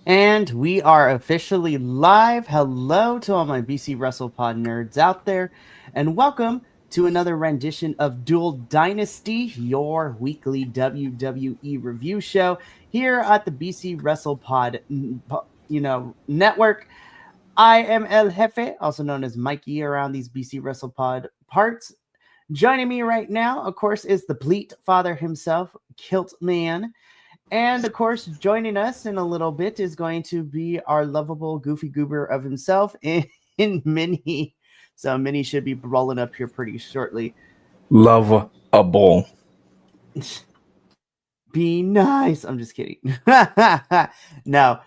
And we are officially live. Hello to all my BC WrestlePod nerds out there, and welcome to another rendition of Dual Dynasty, your weekly WWE review show here at the BC WrestlePod, network. I am El Jefe, also known as Mikey around these BC WrestlePod parts. Joining me right now, of course, is the Bleat Father himself, Kilt Man. And of course, joining us in a little bit is going to be our lovable goofy goober of himself in Minnie. So Minnie should be rolling up here pretty shortly. Lovable. Be nice. I'm just kidding. No,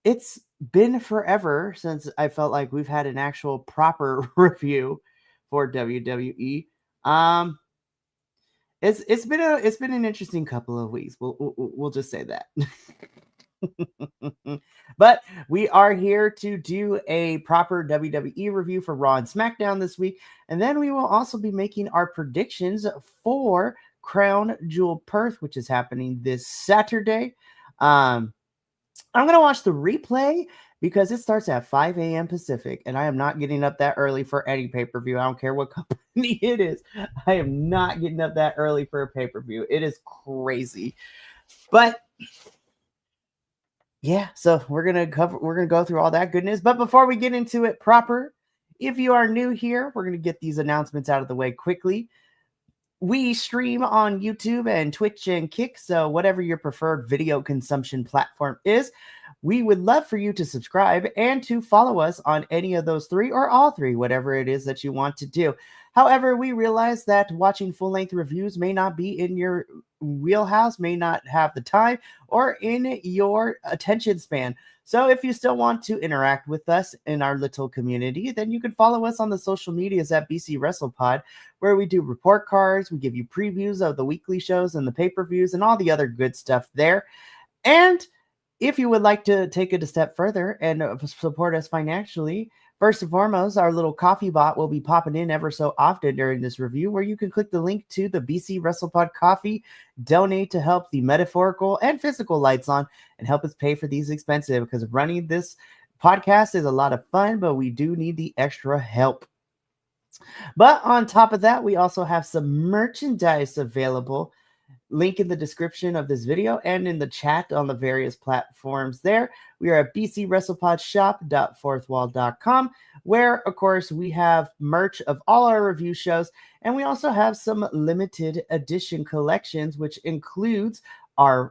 it's been forever since I felt like we've had an actual proper review for WWE. Um, it's been an interesting couple of weeks. We'll just say that. But we are here to do a proper WWE review for Raw and SmackDown this week, and then we will also be making our predictions for Crown Jewel Perth, which is happening this Saturday. Um, I'm gonna watch the replay because it starts at 5 a.m. Pacific, and I am not getting up that early for any pay per view. I don't care what company it is. I am not getting up that early for a pay per view. It is crazy, but yeah, so we're gonna go through all that goodness. But before we get into it proper, if you are new here, we're gonna get these announcements out of the way quickly. We stream on YouTube and Twitch and Kick, so whatever your preferred video consumption platform is, we would love for you to subscribe and to follow us on any of those three or all three, whatever it is that you want to do. However, we realize that watching full length reviews may not be in your wheelhouse, may not have the time or in your attention span. So if you still want to interact with us in our little community, then you can follow us on the social medias at BC WrestlePod, where we do report cards, we give you previews of the weekly shows and the pay-per-views and all the other good stuff there. And if you would like to take it a step further and support us financially, first and foremost, our little coffee bot will be popping in ever so often during this review, where you can click the link to the BC WrestlePod coffee, donate to help the metaphorical and physical lights on, and help us pay for these expenses, because running this podcast is a lot of fun, but we do need the extra help. But on top of that, we also have some merchandise available. Link in the description of this video and in the chat on the various platforms there. We are at bcwrestlepodshop.fourthwall.com, where, of course, we have merch of all our review shows, and we also have some limited edition collections, which includes our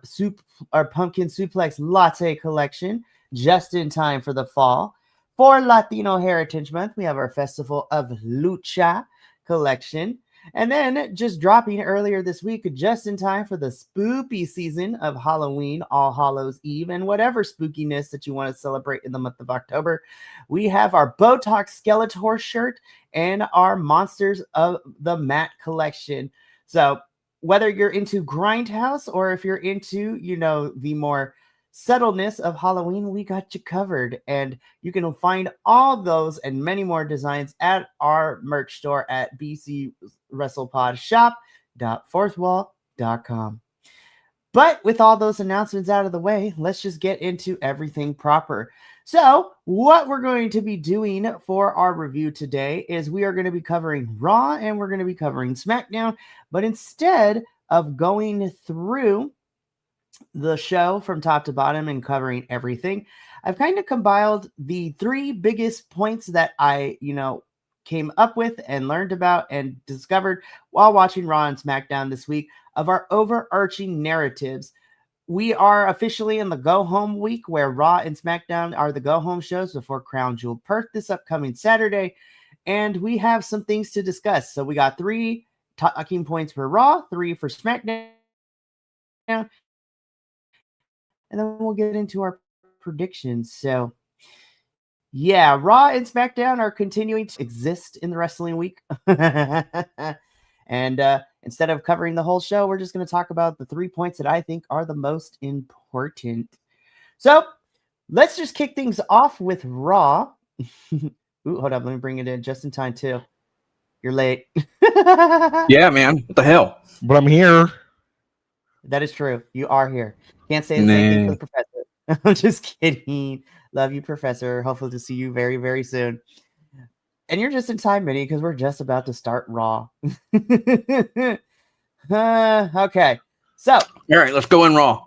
pumpkin suplex latte collection, just in time for the fall. For Latino Heritage Month, we have our Festival of Lucha collection. And then just dropping earlier this week, just in time for the spoopy season of Halloween, All Hallows Eve, and whatever spookiness that you want to celebrate in the month of October, we have our Botox Skeletor shirt and our Monsters of the Mat collection. So whether you're into Grindhouse or if you're into, the more subtleness of Halloween, we got you covered. And you can find all those and many more designs at our merch store at bcwrestlepodshop.fourthwall.com. But with all those announcements out of the way, let's just get into everything proper. So, what we're going to be doing for our review today is we are going to be covering Raw and we're going to be covering SmackDown. But instead of going through the show from top to bottom and covering everything, I've kind of compiled the three biggest points that I, came up with and learned about and discovered while watching Raw and SmackDown this week of our overarching narratives. We are officially in the go home week, where Raw and SmackDown are the go home shows before Crown Jewel Perth this upcoming Saturday. And we have some things to discuss. So we got three talking points for Raw, three for SmackDown, and then we'll get into our predictions. So, yeah, Raw and SmackDown are continuing to exist in the wrestling week. And instead of covering the whole show, we're just going to talk about the 3 points that I think are the most important. So, let's just kick things off with Raw. Ooh, hold up. Let me bring it in just in time, too. You're late. Yeah, man. What the hell? But I'm here. That is true. You are here. Can't say the same thing for the professor. I'm just kidding. Love you, Professor. Hopefully to see you very, very soon. And you're just in time, Minnie, because we're just about to start Raw. Okay. So. All right, let's go in Raw.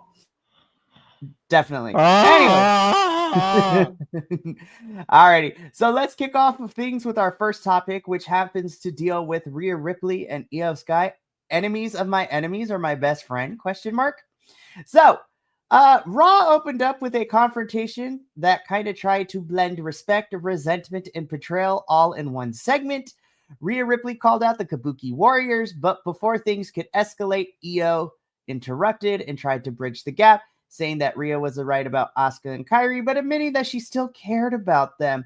Definitely. Anyway. Alrighty. So let's kick off of things with our first topic, which happens to deal with Rhea Ripley and Io Sky. Enemies of my enemies are my best friend? ? So Raw opened up with a confrontation that kind of tried to blend respect, resentment, and betrayal all in one segment. Rhea Ripley called out the Kabuki Warriors, but before things could escalate, Io interrupted and tried to bridge the gap, saying that Rhea was right about Asuka and Kairi, but admitting that she still cared about them.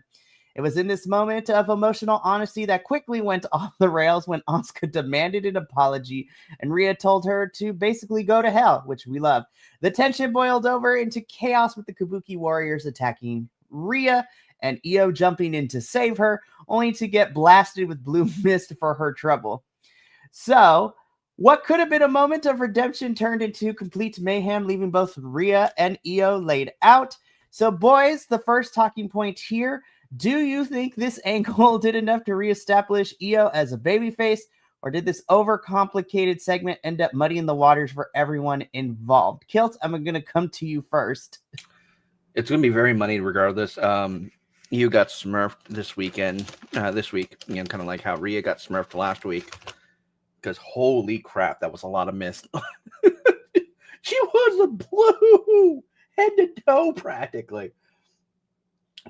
It was in this moment of emotional honesty that quickly went off the rails when Asuka demanded an apology and Rhea told her to basically go to hell, which we love. The tension boiled over into chaos with the Kabuki Warriors attacking Rhea and Io jumping in to save her, only to get blasted with blue mist for her trouble. So, what could have been a moment of redemption turned into complete mayhem, leaving both Rhea and Io laid out. So, boys, the first talking point here. Do you think this angle did enough to reestablish Io as a babyface, or did this overcomplicated segment end up muddying the waters for everyone involved? Kilt, I'm going to come to you first. It's going to be very moneyed regardless. Io got smurfed this week, kind of like how Rhea got smurfed last week. Because holy crap, that was a lot of mist. She was a blue head to toe practically.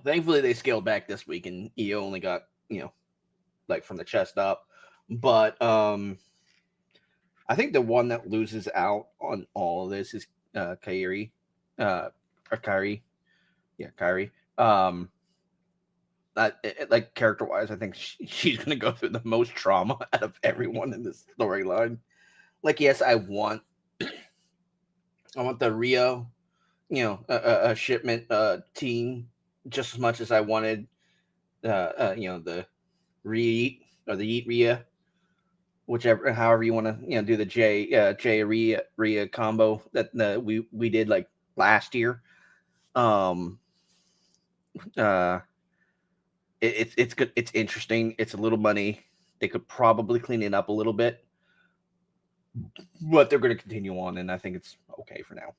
Thankfully, they scaled back this week, and Io only got, like from the chest up. But I think the one that loses out on all of this is Kairi. Kairi. Yeah, Kairi. Like character-wise, I think she's going to go through the most trauma out of everyone in this storyline. Like, yes, I want the Rio, a shipment team just as much as I wanted, the Re or the Yeet Rhea, however you want to, do the J Rhea combo that we did like last year. It's good. It's interesting. It's a little money. They could probably clean it up a little bit, but they're going to continue on, and I think it's okay for now.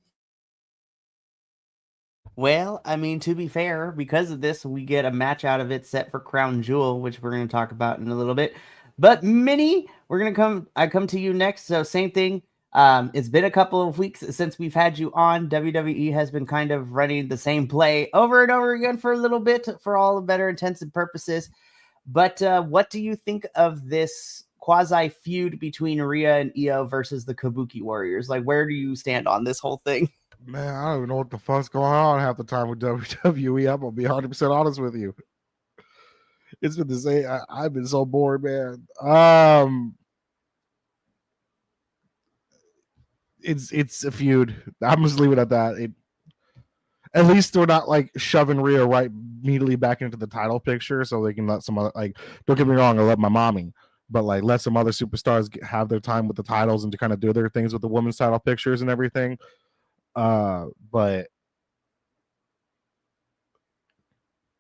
Well, I mean, to be fair, because of this, we get a match out of it set for Crown Jewel, which we're going to talk about in a little bit. But Minnie, I come to you next. So same thing. It's been a couple of weeks since we've had you on. WWE has been kind of running the same play over and over again for a little bit for all the better intents and purposes. But what do you think of this quasi feud between Rhea and Io versus the Kabuki Warriors? Like, where do you stand on this whole thing? Man, I don't even know what the fuck's going on half the time with WWE. I'm gonna be 100% honest with you. It's been the same. I've been so bored, man. It's a feud. I'm just leaving it at that. At least they're not like shoving Rhea right immediately back into the title picture, so they can let some other, like, don't get me wrong, I love my mommy, but like let some other superstars have their time with the titles and to kind of do their things with the women's title pictures and everything. But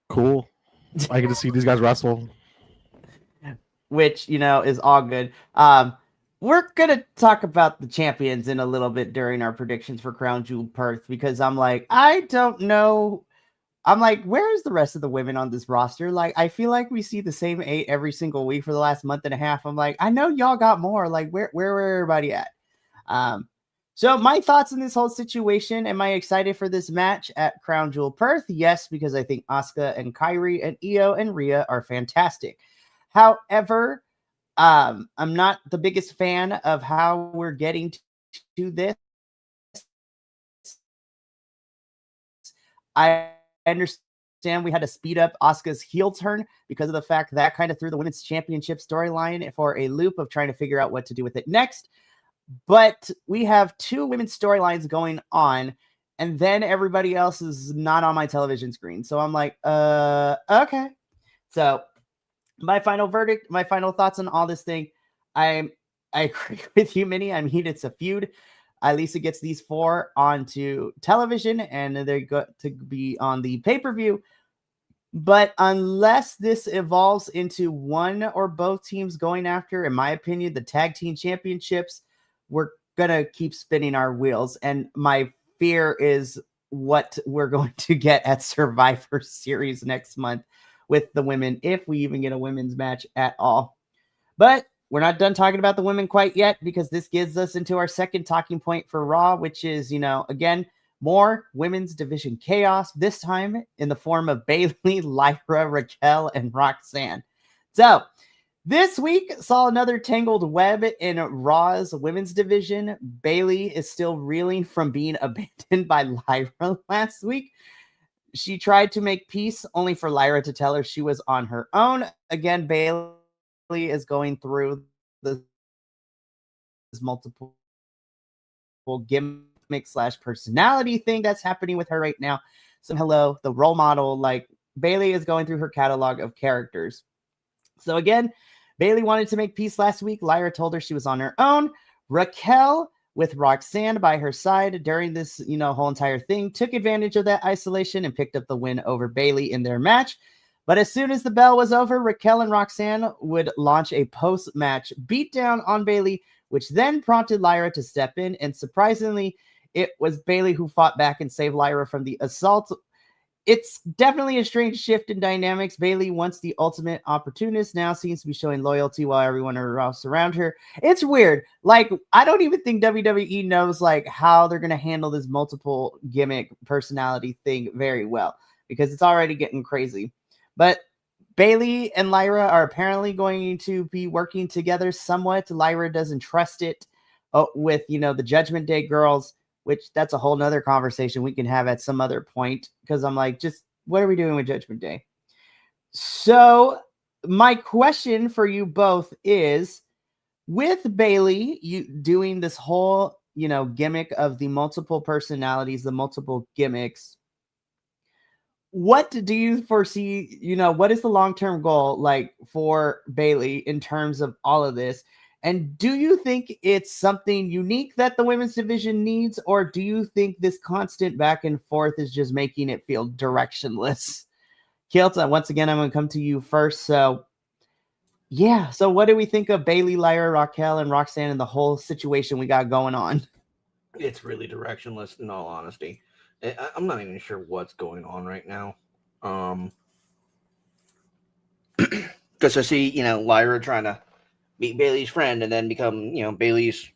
cool. I get to see these guys wrestle. Which, is all good. We're going to talk about the champions in a little bit during our predictions for Crown Jewel Perth, because I'm like, I don't know. I'm like, where's the rest of the women on this roster? Like, I feel like we see the same 8 every single week for the last month and a half. I'm like, I know y'all got more. Like, where everybody at? So my thoughts on this whole situation. Am I excited for this match at Crown Jewel Perth? Yes, because I think Asuka and Kairi and Io and Rhea are fantastic. However, I'm not the biggest fan of how we're getting to this. I understand we had to speed up Asuka's heel turn because of the fact that kind of threw the women's championship storyline for a loop of trying to figure out what to do with it next. But we have 2 women's storylines going on, and then everybody else is not on my television screen. So I'm like, okay. So my final verdict, my final thoughts on all this thing. I agree with you, Minnie. I mean, it's a feud. Lisa gets these 4 onto television, and they're going to be on the pay-per-view. But unless this evolves into one or both teams going after, in my opinion, the tag team championships, we're going to keep spinning our wheels. And my fear is what we're going to get at Survivor Series next month with the women, if we even get a women's match at all. But we're not done talking about the women quite yet, because this gets us into our second talking point for Raw, which is, again, more women's division chaos, this time in the form of Bayley, Lyra, Raquel, and Roxanne. So this week saw another tangled web in Raw's women's division. Bayley is still reeling from being abandoned by Lyra last week. She tried to make peace, only for Lyra to tell her she was on her own. Again, Bayley is going through this multiple gimmick/personality thing that's happening with her right now. So hello, the role model, like Bayley is going through her catalog of characters. So again, Bayley wanted to make peace last week. Lyra told her she was on her own. Raquel, with Roxanne by her side during this, whole entire thing, took advantage of that isolation and picked up the win over Bayley in their match. But as soon as the bell was over, Raquel and Roxanne would launch a post-match beatdown on Bayley, which then prompted Lyra to step in. And surprisingly, it was Bayley who fought back and saved Lyra from the assault. It's definitely a strange shift in dynamics. Bayley, once the ultimate opportunist, now seems to be showing loyalty while everyone else around her. It's weird. Like, I don't even think WWE knows how they're going to handle this multiple gimmick personality thing very well, because it's already getting crazy. But Bayley and Lyra are apparently going to be working together somewhat. Lyra doesn't trust it with, the Judgment Day girls, which that's a whole nother conversation we can have at some other point, because I'm like, just what are we doing with Judgment Day? So my question for you both is, with Bayley, you doing this whole, gimmick of the multiple personalities, the multiple gimmicks, what do you foresee, what is the long-term goal for Bayley in terms of all of this? And do you think it's something unique that the women's division needs, or do you think this constant back and forth is just making it feel directionless? Kilta, once again, I'm going to come to you first. So what do we think of Bayley, Lyra, Raquel, and Roxanne and the whole situation we got going on? It's really directionless, in all honesty. I'm not even sure what's going on right now. Because I see, Lyra trying to meet Bayley's friend and then become, Bayley's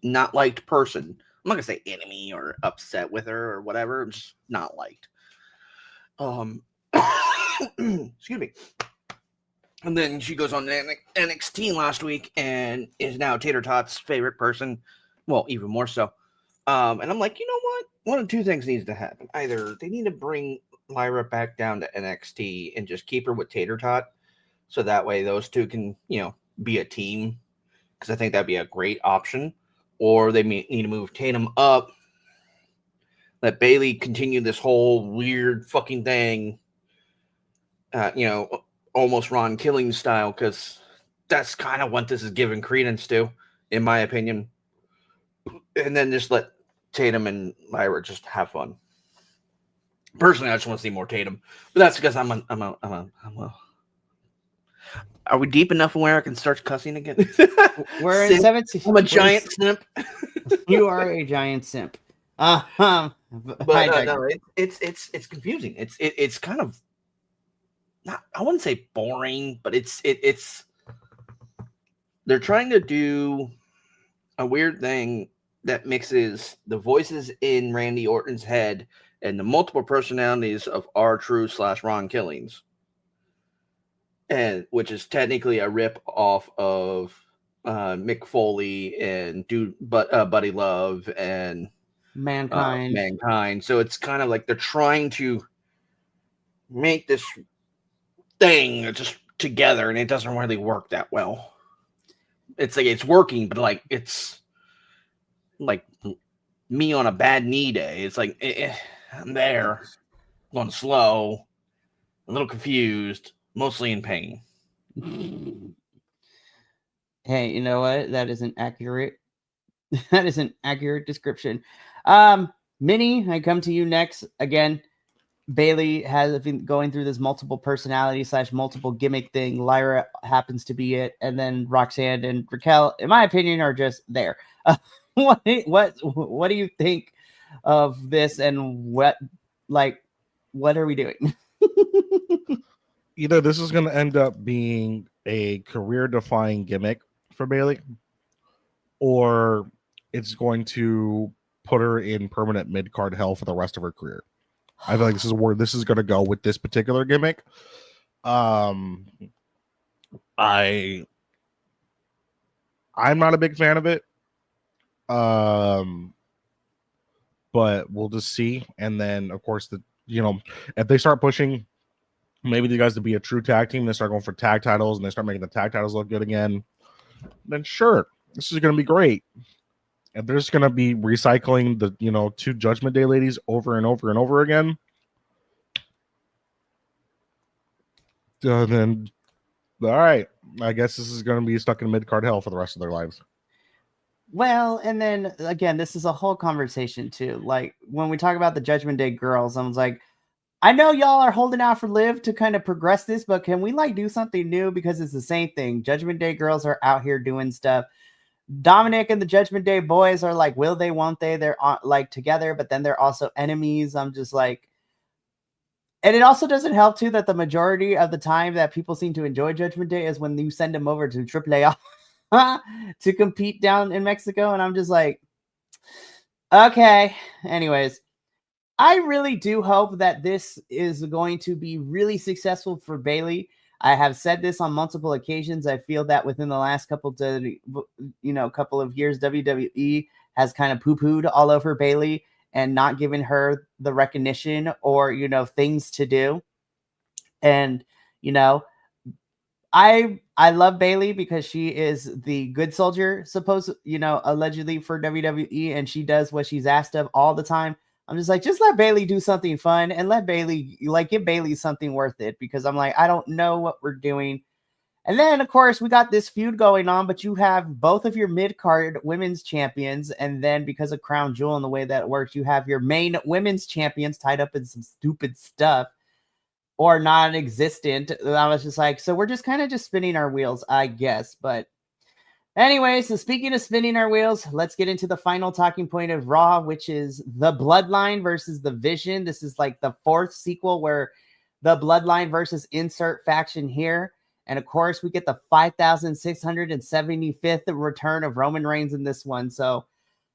not liked person. I'm not gonna say enemy or upset with her or whatever. Just not liked. Excuse me. And then she goes on NXT last week and is now Tater Tot's favorite person. Well, even more so. And I'm like, you know what? One of two things needs to happen. Either they need to bring Lyra back down to NXT and just keep her with Tater Tot, so that way those two can, be a team, because I think that'd be a great option. Or they need to move Tatum up, let Bayley continue this whole weird fucking thing, almost Ron Killing style, because that's kind of what this is giving credence to, in my opinion. And then just let Tatum and Lyra just have fun. Personally, I just want to see more Tatum, but that's because Are we deep enough where I can start cussing again? We're in 17. I'm a giant simp. You are a giant simp. But no, it's confusing. It's kind of not. I wouldn't say boring, but it's they're trying to do a weird thing that mixes the voices in Randy Orton's head and the multiple personalities of R-Truth/Ron Killings, and which is technically a rip off of Mick Foley and Buddy Love and Mankind. So it's kind of like they're trying to make this thing just together, and it doesn't really work that well. It's like it's working, but it's like me on a bad knee day. It's like I'm there, going slow, a little confused, mostly in pain. Hey, you know what? That is an accurate That is an accurate description. Minnie, I come to you next. Again, Bailey has been going through this multiple personality / multiple gimmick thing. Lyra happens to be it, and then Roxanne and Raquel, in my opinion, are just there. What do you think of this, and what are we doing? Either this is going to end up being a career-defining gimmick for Bailey, or it's going to put her in permanent mid-card hell for the rest of her career. I feel like this is where this is going to go with this particular gimmick. I'm not a big fan of it. But we'll just see. And then, of course, if they start pushing maybe the guys to be a true tag team, they start going for tag titles, and they start making the tag titles look good again, then sure, this is going to be great. If they're just going to be recycling the, two Judgment Day ladies over and over and over again, then, all right, I guess this is going to be stuck in mid-card hell for the rest of their lives. Well, and then, again, this is a whole conversation, too. Like, when we talk about the Judgment Day girls, I was like, I know y'all are holding out for Liv to kind of progress this, but can we, do something new? Because it's the same thing. Judgment Day girls are out here doing stuff. Dominic and the Judgment Day boys are like, will they, won't they? They're together, but then they're also enemies. I'm just like, and it also doesn't help too that the majority of the time that people seem to enjoy Judgment Day is when you send them over to AAA to compete down in Mexico. And I'm just like, okay. Anyways, I really do hope that this is going to be really successful for Bailey. I have said this on multiple occasions. I feel that within the last couple of years, WWE has kind of poo-pooed all over Bailey and not given her the recognition or, things to do. And, I love Bailey because she is the good soldier, allegedly for WWE, and she does what she's asked of all the time. I'm just like, just let Bailey do something fun and let Bailey, give Bailey something worth it, because I'm like, I don't know what we're doing. And then, of course, we got this feud going on, but you have both of your mid-card women's champions. And then because of Crown Jewel and the way that works, you have your main women's champions tied up in some stupid stuff or non-existent. I was just like, so we're just kind of just spinning our wheels, I guess. But anyway, so speaking of spinning our wheels, let's get into the final talking point of Raw, which is the Bloodline versus the Vision. This is like the fourth sequel where the Bloodline versus insert faction here. And of course, we get the 5,675th return of Roman Reigns in this one. So,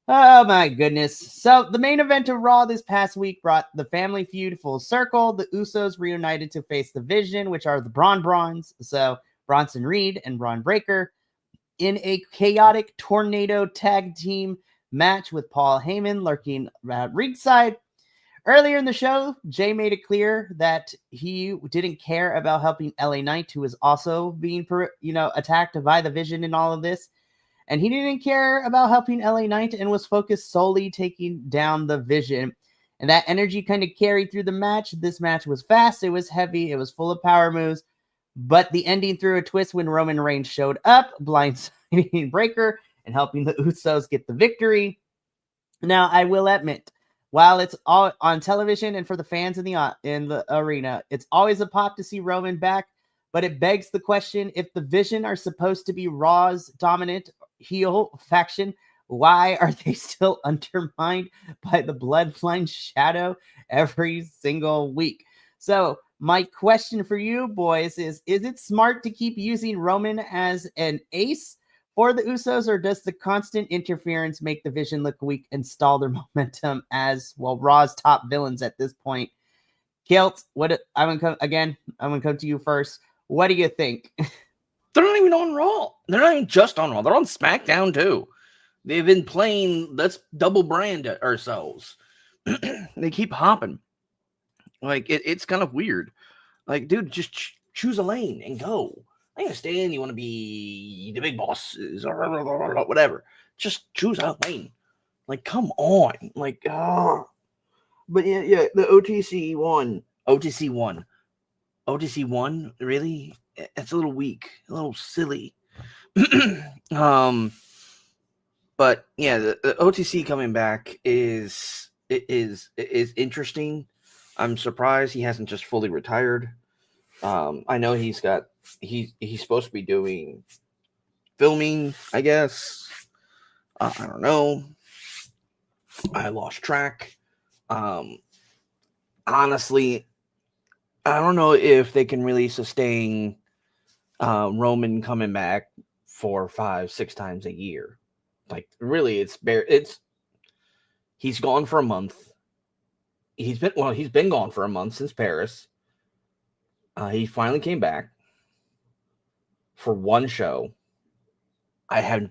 oh my goodness. So the main event of Raw this past week brought the family feud full circle. The Usos reunited to face the Vision, which are the Brawns. So Bronson Reed and Braun Breaker, in a chaotic tornado tag team match with Paul Heyman lurking at ringside. Earlier in the show, Jay made it clear that he didn't care about helping LA Knight, who was also being, attacked by the Vision in all of this. And he didn't care about helping LA Knight and was focused solely taking down the Vision. And that energy kind of carried through the match. This match was fast. It was heavy. It was full of power moves. But the ending threw a twist when Roman Reigns showed up, blindsiding Breaker and helping the Usos get the victory. Now, I will admit, while it's all on television and for the fans in the arena, it's always a pop to see Roman back. But it begs the question, if the Vision are supposed to be Raw's dominant heel faction, why are they still undermined by the Bloodline shadow every single week? So my question for you boys is it smart to keep using Roman as an ace for the Usos, or does the constant interference make the Vision look weak and stall their momentum as, well, Raw's top villains at this point? Kilt, I'm gonna come to you first. What do you think? They're not even on Raw. They're not even just on Raw. They're on SmackDown too. They've been playing, let's double brand ourselves. They keep hopping. Like, it's kind of weird. Like, dude, just choose a lane and go. I understand you want to be the big bosses or whatever. Just choose a lane. Like, come on. Like, But yeah, the OTC one. OTC 1, really? It's a little weak, a little silly. But yeah, the OTC coming back is interesting. I'm surprised he hasn't just fully retired. I know he's supposed to be doing filming, I guess. I don't know. I lost track. Honestly, I don't know if they can really sustain Roman coming back 4, 5, 6 times a year. Like, really, he's gone for a month. He's been gone for a month since Paris. He finally came back for one show. I have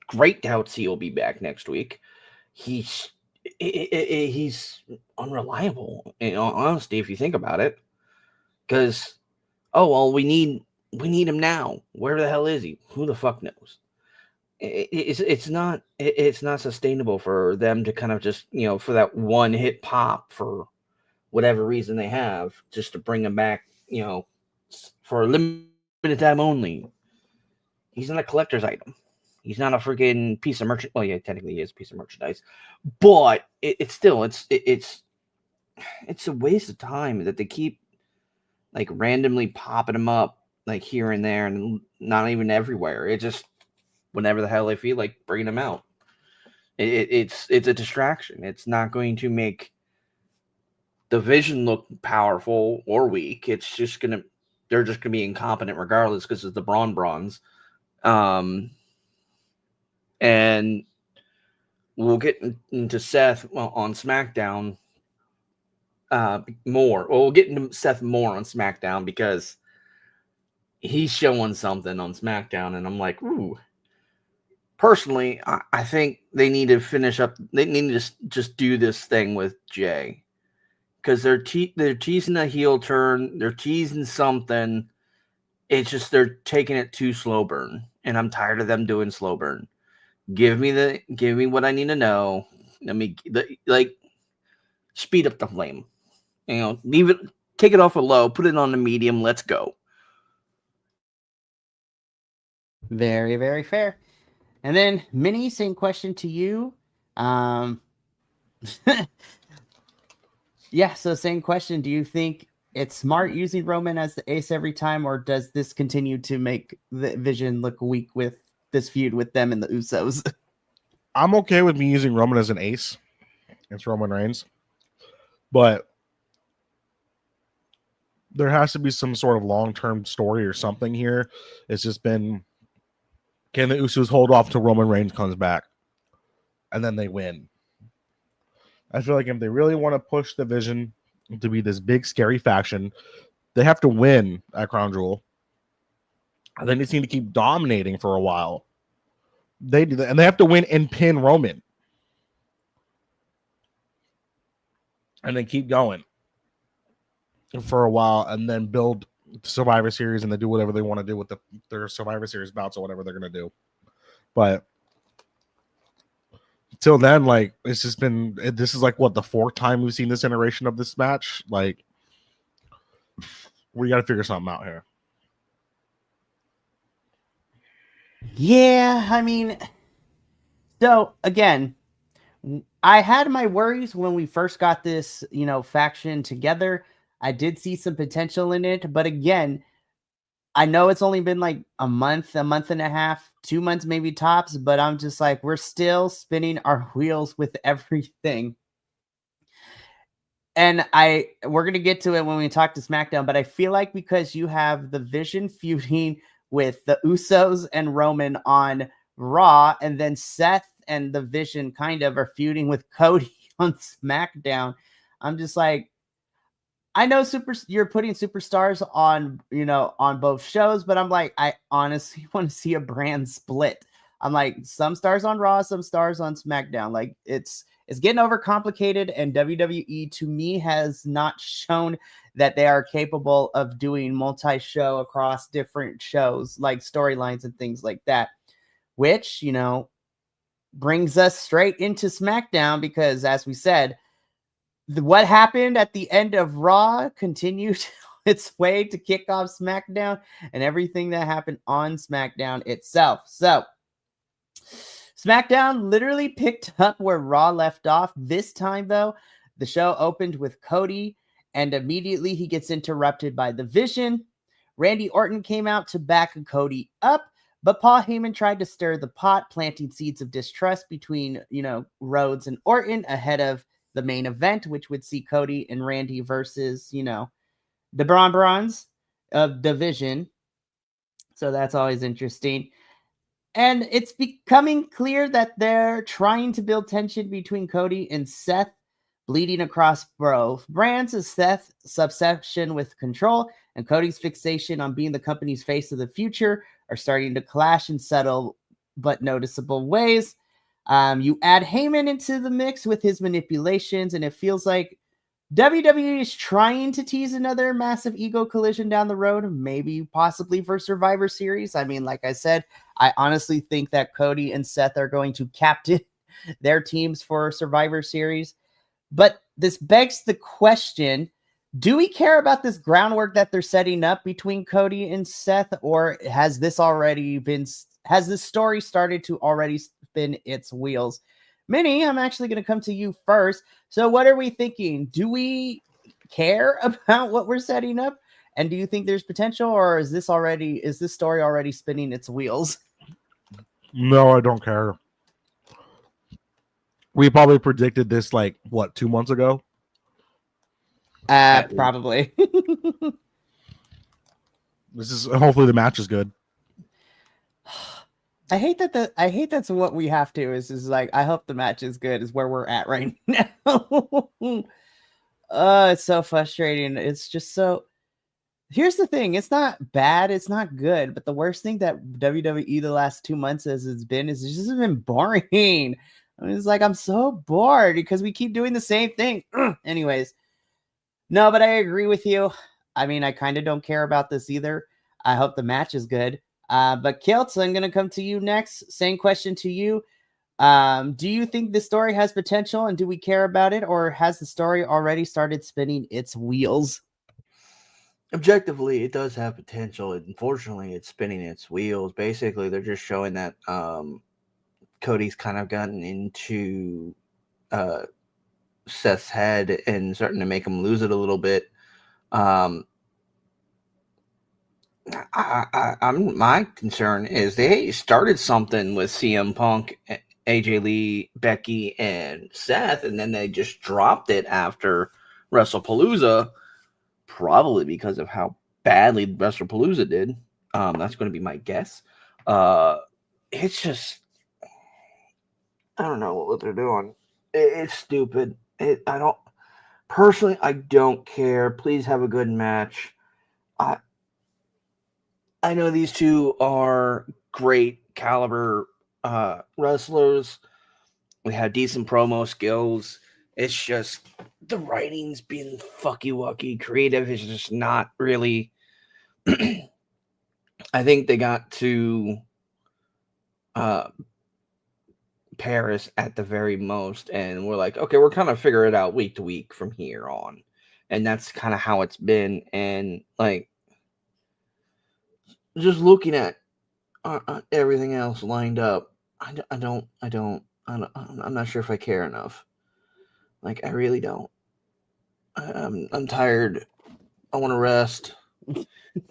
great doubts he'll be back next week. He's unreliable, in all honesty, if you think about it. Because, we need him now. Where the hell is he? Who the fuck knows? It's not sustainable for them to kind of just, for that one hit pop for whatever reason they have, just to bring him back, for a limited time only. He's not a collector's item. He's not a freaking piece of merchandise. Well, yeah, technically he is a piece of merchandise, but it's still a waste of time that they keep like randomly popping him up like here and there and not even everywhere. It just, whenever the hell they feel like bringing him out, it's a distraction. It's not going to make the Vision look powerful or weak. They're just gonna be incompetent regardless because it's the Bronze. And we'll get into Seth on SmackDown more. Well, we'll get into Seth more on SmackDown because he's showing something on SmackDown, and I'm like, ooh. Personally, I think they need to finish up. They need to just do this thing with Jay, because they're teasing a heel turn. They're teasing something. It's just they're taking it too slow burn, and I'm tired of them doing slow burn. Give me what I need to know. Speed up the flame. Leave it, take it off a low, put it on the medium. Let's go. Very, very fair. And then, Minnie, same question to you. Yeah, so same question. Do you think it's smart using Roman as the ace every time, or does this continue to make the Vision look weak with this feud with them and the Usos? I'm okay with me using Roman as an ace. It's Roman Reigns. But there has to be some sort of long-term story or something here. It's just been, can the Usos hold off till Roman Reigns comes back? And then they win. I feel like if they really want to push the Vision to be this big, scary faction, they have to win at Crown Jewel. And then they seem to keep dominating for a while. They do that, and they have to win and pin Roman. And then keep going for a while, and then build Survivor Series, and they do whatever they want to do with their Survivor Series bouts or whatever they're going to do. But till then, like, it's just been, this is like, what, the 4th time we've seen this iteration of this match? Like, we got to figure something out here. Yeah, I mean, so again, I had my worries when we first got this, faction together. I did see some potential in it, but again, I know it's only been like a month and a half, 2 months maybe tops, but I'm just like, we're still spinning our wheels with everything. And we're going to get to it when we talk to SmackDown, but I feel like because you have the Vision feuding with the Usos and Roman on Raw, and then Seth and the Vision kind of are feuding with Cody on SmackDown, I'm just like, I know you're putting superstars on, on both shows, but I'm like, I honestly want to see a brand split. I'm like, some stars on Raw, some stars on SmackDown. Like, it's getting overcomplicated, and WWE to me has not shown that they are capable of doing multi-show across different shows, like storylines and things like that, which, brings us straight into SmackDown, because as we said, what happened at the end of Raw continued its way to kick off SmackDown and everything that happened on SmackDown itself. So SmackDown literally picked up where Raw left off. This time, though, the show opened with Cody, and immediately he gets interrupted by the Vision. Randy Orton came out to back Cody up, but Paul Heyman tried to stir the pot, planting seeds of distrust between, Rhodes and Orton ahead of the main event, which would see Cody and Randy versus, the Bronze of Division. So that's always interesting. And it's becoming clear that they're trying to build tension between Cody and Seth, bleeding across both brands as Seth's obsession with control and Cody's fixation on being the company's face of the future are starting to clash in subtle but noticeable ways. You add Heyman into the mix with his manipulations, and it feels like WWE is trying to tease another massive ego collision down the road, maybe possibly for Survivor Series. I mean, like I said, I honestly think that Cody and Seth are going to captain their teams for Survivor Series. But this begs the question, do we care about this groundwork that they're setting up between Cody and Seth, or has this story started to already spin its wheels? Minnie, I'm actually going to come to you first. So what are we thinking? Do we care about what we're setting up? And do you think there's potential, or is this story already spinning its wheels? No, I don't care. We probably predicted this 2 months ago? Probably. Hopefully the match is good. I hate that's what we have to is I hope the match is good is where we're at right now. It's so frustrating. It's just so. Here's the thing. It's not bad. It's not good. But the worst thing that WWE the last 2 months is it's just been boring. It's I'm so bored because we keep doing the same thing. Anyways, no, but I agree with you. I mean, I kind of don't care about this either. I hope the match is good. But Kilt, I'm going to come to you next. Same question to you. Do you think the story has potential and do we care about it, or has the story already started spinning its wheels? Objectively, it does have potential. Unfortunately, it's spinning its wheels. Basically, they're just showing that Cody's kind of gotten into Seth's head and starting to make him lose it a little bit. My concern is they started something with CM Punk, AJ Lee, Becky, and Seth, and then they just dropped it after WrestlePalooza, probably because of how badly WrestlePalooza did. That's going to be my guess. It's just, I don't know what they're doing. It's stupid. I don't care. Please have a good match. I know these two are great caliber wrestlers. We have decent promo skills. It's just the writing's been fucky-wucky. Creative is just not really. I think they got to Paris at the very most, and we're like, okay, we're kind of figure it out week to week from here on, and that's kind of how it's been. And just looking at everything else lined up, I'm not sure if I care enough. I really don't. I'm tired. I want to rest.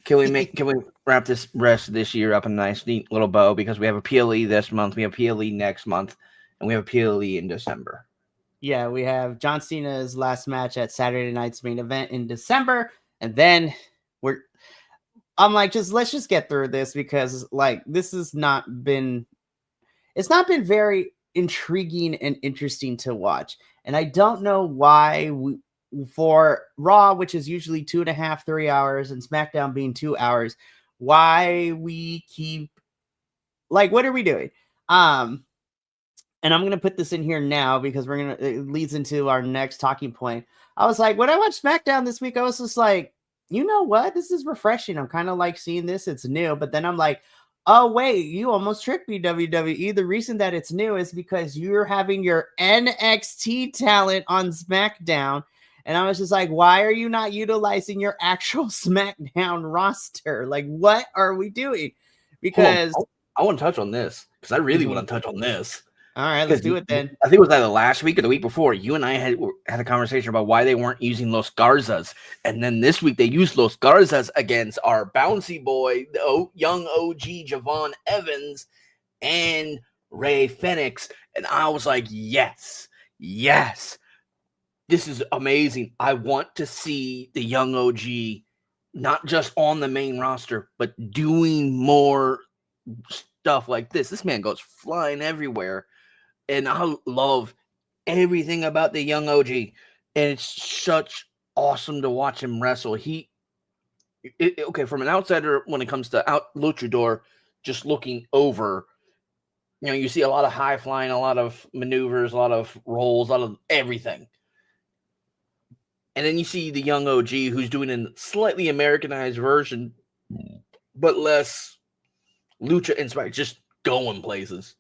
Can we wrap this rest this year up in a nice, neat little bow? Because we have a PLE this month, we have PLE next month, and we have a PLE in December. Yeah, we have John Cena's last match at Saturday night's main event in December, and then let's just get through this because this has not been very intriguing and interesting to watch. And I don't know why for Raw, which is usually 2.5, 3 hours, and SmackDown being 2 hours, why we keep what are we doing? And I'm going to put this in here now because it leads into our next talking point. I was when I watched SmackDown this week, I was just you know what? This is refreshing. I'm kind of seeing this. It's new. But then I'm oh, wait, you almost tricked me, WWE. The reason that it's new is because you're having your NXT talent on SmackDown. And I was just why are you not utilizing your actual SmackDown roster? What are we doing? Because I want to touch on this. because I really want to touch on this. All right, let's do it then. I think it was either last week or the week before. You and I had a conversation about why they weren't using Los Garzas, and then this week they used Los Garzas against our bouncy boy, the young OG Javon Evans and Ray Phoenix, and I was like, yes, this is amazing. I want to see the young OG not just on the main roster, but doing more stuff like this. This man goes flying everywhere. And I love everything about the young OG. And it's such awesome to watch him wrestle. Okay, from an outsider, when it comes to luchador, just looking over, you see a lot of high flying, a lot of maneuvers, a lot of rolls, a lot of everything. And then you see the young OG who's doing a slightly Americanized version, but less lucha inspired, just going places.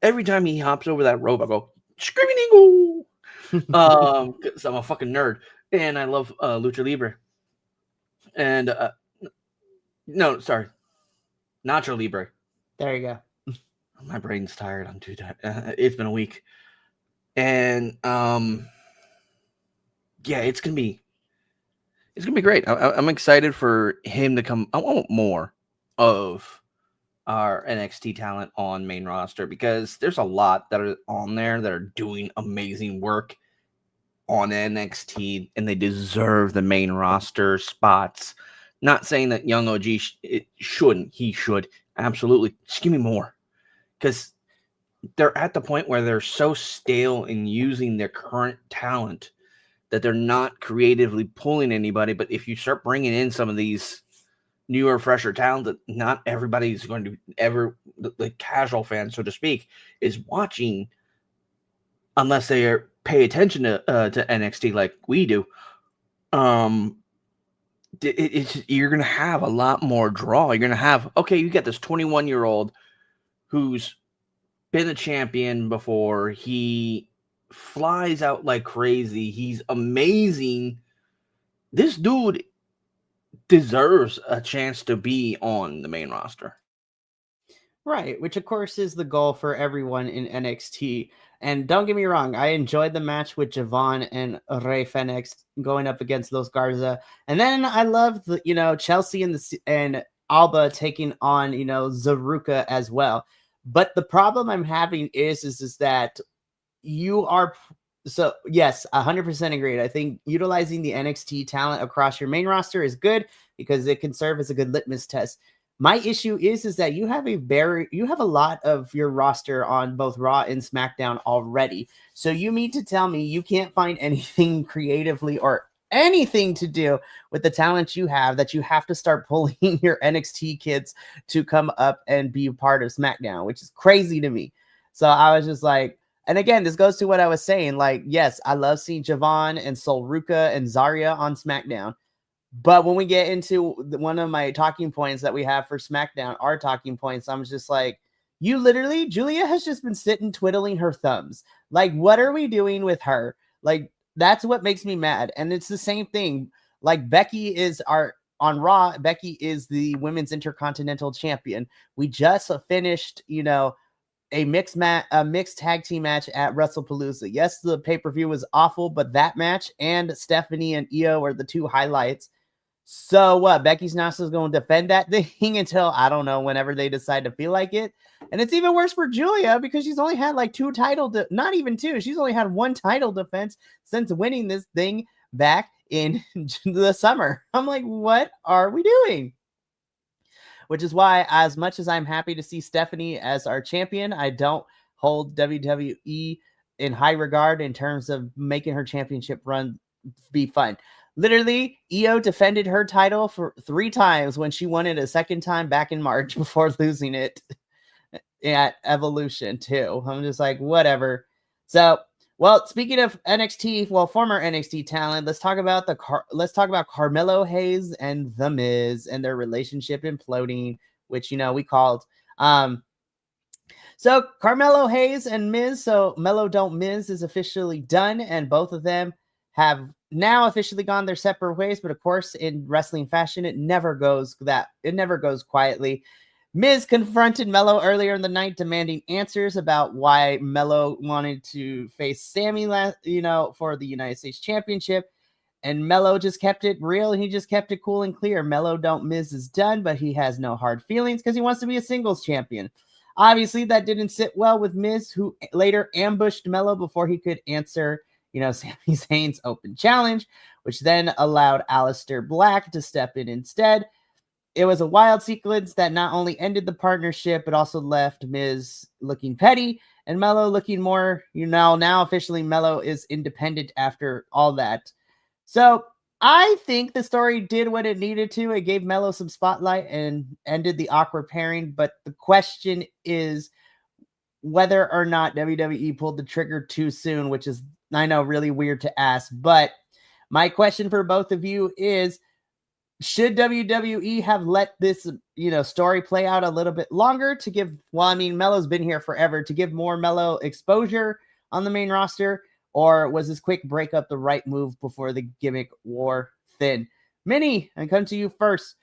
Every time he hops over that rope, I go, screaming eagle! Because I'm a fucking nerd. And I love Lucha Libre. And, no, sorry. Nacho Libre. There you go. My brain's tired. I'm too tired. It's been a week. And, yeah, it's going to be great. I'm excited for him to come. I want more of our NXT talent on main roster, because there's a lot that are on there that are doing amazing work on NXT, and they deserve the main roster spots. Not saying that young OG shouldn't. He should. Absolutely. Just give me more. Because they're at the point where they're so stale in using their current talent that they're not creatively pulling anybody. But if you start bringing in some of these newer, fresher talent that not everybody's going to ever, the casual fan, so to speak, is watching, unless they pay attention to NXT like we do, you're going to have a lot more draw. You're going to have, okay, you get this 21-year-old who's been a champion before. He flies out like crazy. He's amazing. This dude deserves a chance to be on the main roster. Right, which of course is the goal for everyone in NXT. And don't get me wrong, I enjoyed the match with Javon and Rey Fenix going up against Los Garza. And then I loved the, Chelsea and Alba taking on, Zaruka as well. But the problem I'm having is that you are... So, yes, 100% agreed. I think utilizing the NXT talent across your main roster is good because it can serve as a good litmus test. My issue is that you have a lot of your roster on both Raw and SmackDown already. So you mean to tell me you can't find anything creatively or anything to do with the talent you have, that you have to start pulling your NXT kids to come up and be a part of SmackDown, which is crazy to me. So I was just like, and again, this goes to what I was saying. Like, yes, I love seeing Javon and Sol Ruka and Zarya on SmackDown. But when we get into one of my talking points that we have for SmackDown, our talking points, I'm just like, Julia has just been sitting twiddling her thumbs. Like, what are we doing with her? Like, that's what makes me mad. And it's the same thing. Like, Becky is on Raw. Becky is the women's intercontinental champion. We just finished, a mixed tag team match at WrestlePalooza. Yes, the pay-per-view was awful, but that match and Stephanie and Io are the two highlights. So what? Becky's not just going to defend that thing until, I don't know, whenever they decide to feel like it. And it's even worse for Julia because she's only had like not even two. She's only had one title defense since winning this thing back in the summer. I'm like, what are we doing? Which is why, as much as I'm happy to see Stephanie as our champion, I don't hold WWE in high regard in terms of making her championship run be fun. Literally, Io defended her title for 3 times when she won it a second time back in March before losing it at Evolution too. I'm just like, whatever. So, well, speaking of NXT, former NXT talent, let's talk about Carmelo Hayes and The Miz and their relationship imploding, which we called. So Carmelo Hayes and Miz, so Mello Don't Miz is officially done, and both of them have now officially gone their separate ways. But of course, in wrestling fashion, it never goes quietly. Miz confronted Melo earlier in the night, demanding answers about why Melo wanted to face Sammy for the United States Championship. And Melo just kept it real. He just kept it cool and clear. Melo don't Miz is done, but he has no hard feelings because he wants to be a singles champion. Obviously, that didn't sit well with Miz, who later ambushed Melo before he could answer, Sami Zayn's open challenge, which then allowed Aleister Black to step in instead. It was a wild sequence that not only ended the partnership, but also left Miz looking petty and Melo looking more, now officially Melo is independent after all that. So I think the story did what it needed to. It gave Melo some spotlight and ended the awkward pairing. But the question is whether or not WWE pulled the trigger too soon, which is, I know, really weird to ask. But my question for both of you is, should WWE have let this, story play out a little bit longer to give, Melo's been here forever, to give more Melo exposure on the main roster? Or was this quick breakup the right move before the gimmick wore thin? Minnie, I come to you first.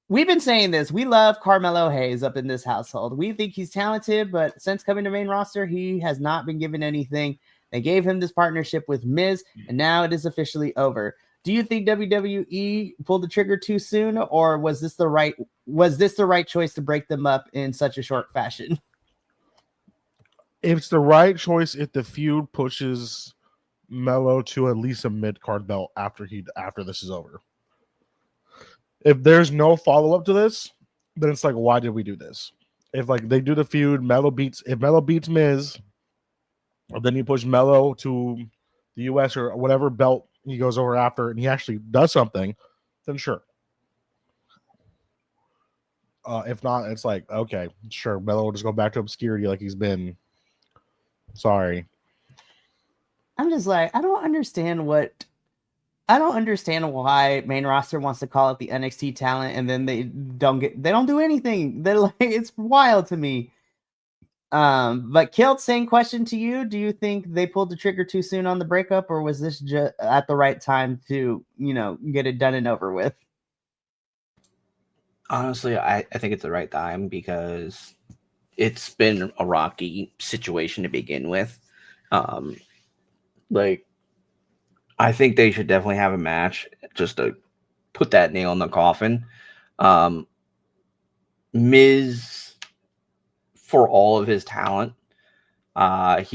We've been saying this. We love Carmelo Hayes up in this household. We think he's talented, but since coming to main roster, he has not been given anything. They gave him this partnership with Miz, and now it is officially over. Do you think WWE pulled the trigger too soon, or was this the right choice to break them up in such a short fashion? It's the right choice if the feud pushes Melo to at least a mid-card belt after this is over. If there's no follow-up to this, then it's like, why did we do this? If they do the feud, Melo beats Miz, or then you push Melo to the US or whatever belt he goes over after, and he actually does something, then sure. If not, it's like, okay, sure, Melo will just go back to obscurity like he's been. Sorry. I'm just like, I don't understand why main roster wants to call it the NXT talent and then they don't do anything. They're like, it's wild to me. But Kilt, same question to you. Do you think they pulled the trigger too soon on the breakup, or was this just at the right time to, get it done and over with? Honestly, I think it's the right time because it's been a rocky situation to begin with. I think they should definitely have a match just to put that nail in the coffin. Miz, for all of his talent, I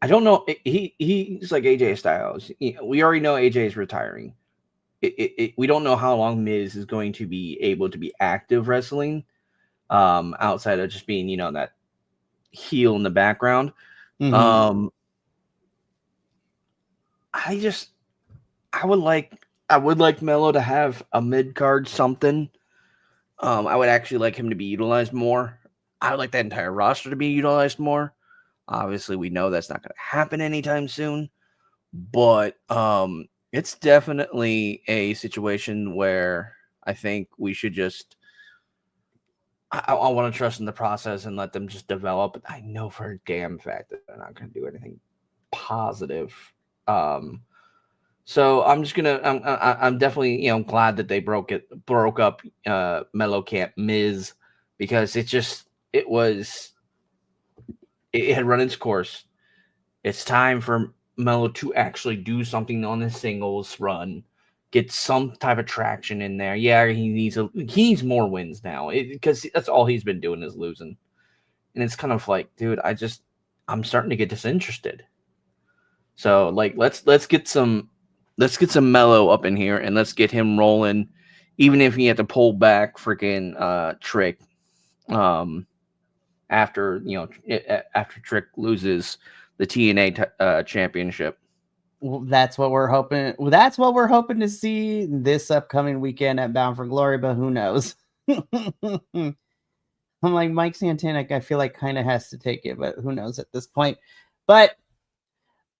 don't know. He's like AJ Styles. We already know AJ is retiring. We don't know how long Miz is going to be able to be active wrestling, outside of just being, that heel in the background. Mm-hmm. I would like Melo to have a mid-card something. I would actually like him to be utilized more. I would like that entire roster to be utilized more. Obviously, we know that's not going to happen anytime soon, but it's definitely a situation where I think we should just. I want to trust in the process and let them just develop. I know for a damn fact that they're not going to do anything positive. So I'm just gonna. I'm definitely glad that they broke up Melo Camp Miz, because it had run its course. It's time for Melo to actually do something on his singles run, get some type of traction in there. Yeah, he needs more wins now, because that's all he's been doing is losing, and it's kind of like, dude, I'm starting to get disinterested. So let's get some Melo up in here and let's get him rolling, even if he had to pull back freaking Trick after Trick loses the TNA championship. Well, that's what we're hoping. That's what we're hoping to see this upcoming weekend at Bound for Glory, but who knows? I'm like, Mike Santana, I feel like kind of has to take it, but who knows at this point. But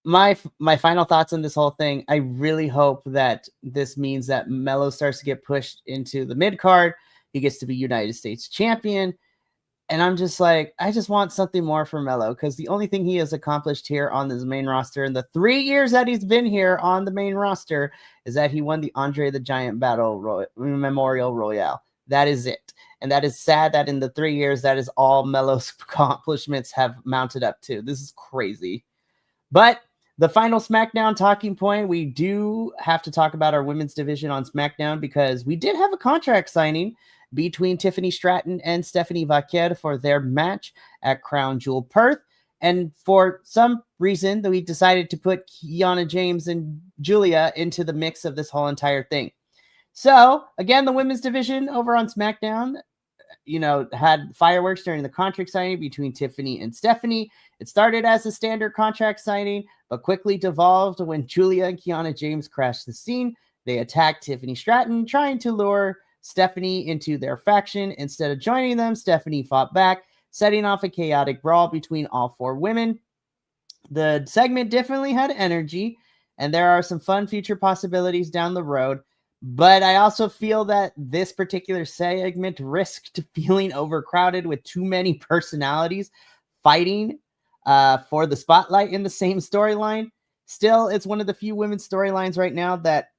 my final thoughts on this whole thing, I really hope that this means that Melo starts to get pushed into the mid card. He gets to be United States champion. And I'm just like, I just want something more for Melo, because the only thing he has accomplished here on this main roster in the 3 years that he's been here on the main roster is that he won the Andre the Giant Memorial Royale. That is it. And that is sad that in the 3 years, that is all Melo's accomplishments have mounted up to. This is crazy. But the final SmackDown talking point, we do have to talk about our women's division on SmackDown because we did have a contract signing between Tiffany Stratton and Stephanie Vaquer for their match at Crown Jewel Perth. And for some reason, we decided to put Kiana James and Julia into the mix of this whole entire thing. So, again, the women's division over on SmackDown, had fireworks during the contract signing between Tiffany and Stephanie. It started as a standard contract signing, but quickly devolved when Julia and Kiana James crashed the scene. They attacked Tiffany Stratton, trying to lure Stephanie into their faction. Instead of joining them, Stephanie fought back, setting off a chaotic brawl between all 4 women. The segment definitely had energy, and there are some fun future possibilities down the road. But I also feel that this particular segment risked feeling overcrowded with too many personalities fighting for the spotlight in the same storyline. Still, it's one of the few women's storylines right now that,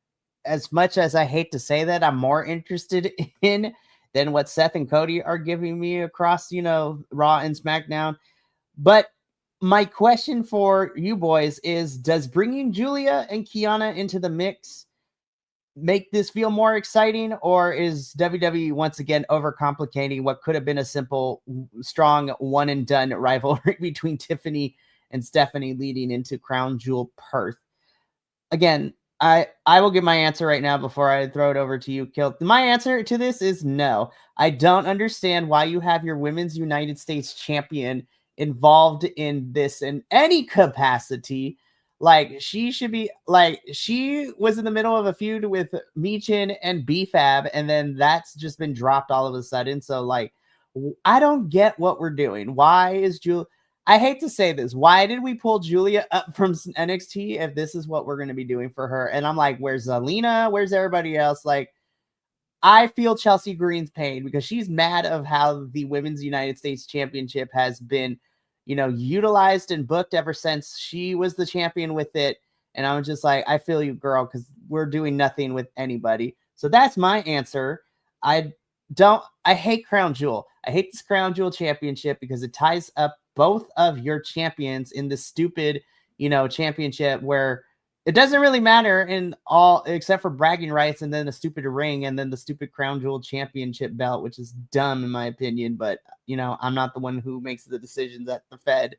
as much as I hate to say that, I'm more interested in than what Seth and Cody are giving me across, Raw and SmackDown. But my question for you boys is, does bringing Julia and Kiana into the mix make this feel more exciting, or is WWE once again overcomplicating what could have been a simple, strong, one and done rivalry between Tiffany and Stephanie leading into Crown Jewel Perth? Again, I will give my answer right now before I throw it over to you, Kilt. My answer to this is no. I don't understand why you have your Women's United States Champion involved in this in any capacity. Like, she should be, like, she was in the middle of a feud with Michin and B-Fab, and then that's just been dropped all of a sudden. So, like, I don't get what we're doing. Why is Julia... I hate to say this. Why did we pull Julia up from NXT if this is what we're going to be doing for her? And I'm like, where's Zelina? Where's everybody else? Like, I feel Chelsea Green's pain because she's mad of how the Women's United States Championship has been, utilized and booked ever since she was the champion with it. And I'm just like, I feel you, girl, because we're doing nothing with anybody. So that's my answer. I hate Crown Jewel. I hate this Crown Jewel Championship because it ties up both of your champions in this stupid, championship where it doesn't really matter in all except for bragging rights and then the stupid ring and then the stupid Crown Jewel Championship belt, which is dumb in my opinion. But, I'm not the one who makes the decisions at the Fed.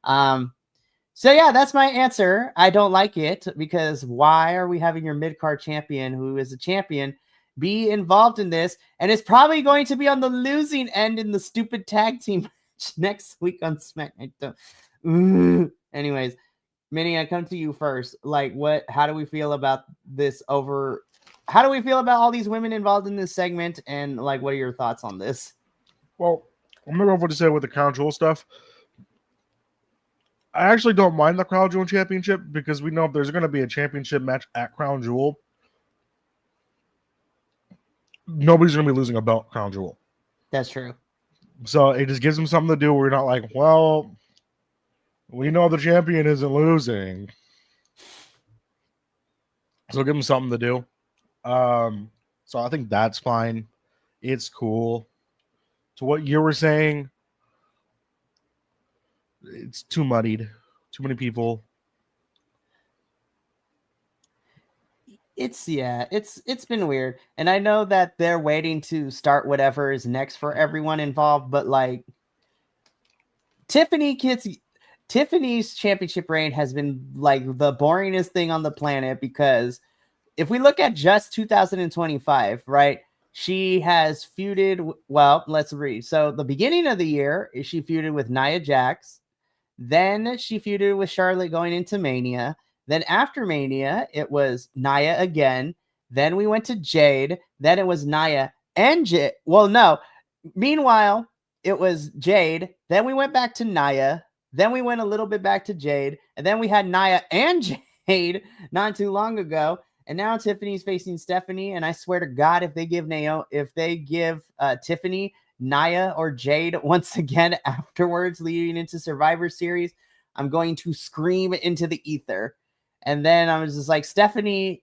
So, yeah, that's my answer. I don't like it because why are we having your mid-card champion who is a champion be involved in this? And it's probably going to be on the losing end in the stupid tag team match next week on SmackDown. Anyways, Minnie, I come to you first. Like, how do we feel about this how do we feel about all these women involved in this segment? And, like, what are your thoughts on this? Well, I'm going to go for to say with the Crown Jewel stuff. I actually don't mind the Crown Jewel Championship because we know if there's going to be a championship match at Crown Jewel, nobody's going to be losing a belt Crown Jewel. That's true. So it just gives them something to do where you're not like, well, we know the champion isn't losing. So give them something to do. So I think that's fine. It's cool. To what you were saying, it's too muddied. Too many people. It's been weird. And I know that they're waiting to start whatever is next for everyone involved, but like Tiffany's championship reign has been like the boringest thing on the planet because if we look at just 2025, right? She has feuded, well, let's read. So the beginning of the year, she feuded with Nia Jax. Then she feuded with Charlotte going into Mania. Then after Mania, it was Nia again. Then we went to Jade. Then it was Nia and Jade. Well, no. Meanwhile, it was Jade. Then we went back to Nia. Then we went a little bit back to Jade. And then we had Nia and Jade not too long ago. And now Tiffany's facing Stephanie. And I swear to God, if they give Tiffany, Nia, or Jade once again afterwards, leading into Survivor Series, I'm going to scream into the ether. And then I was just like, Stephanie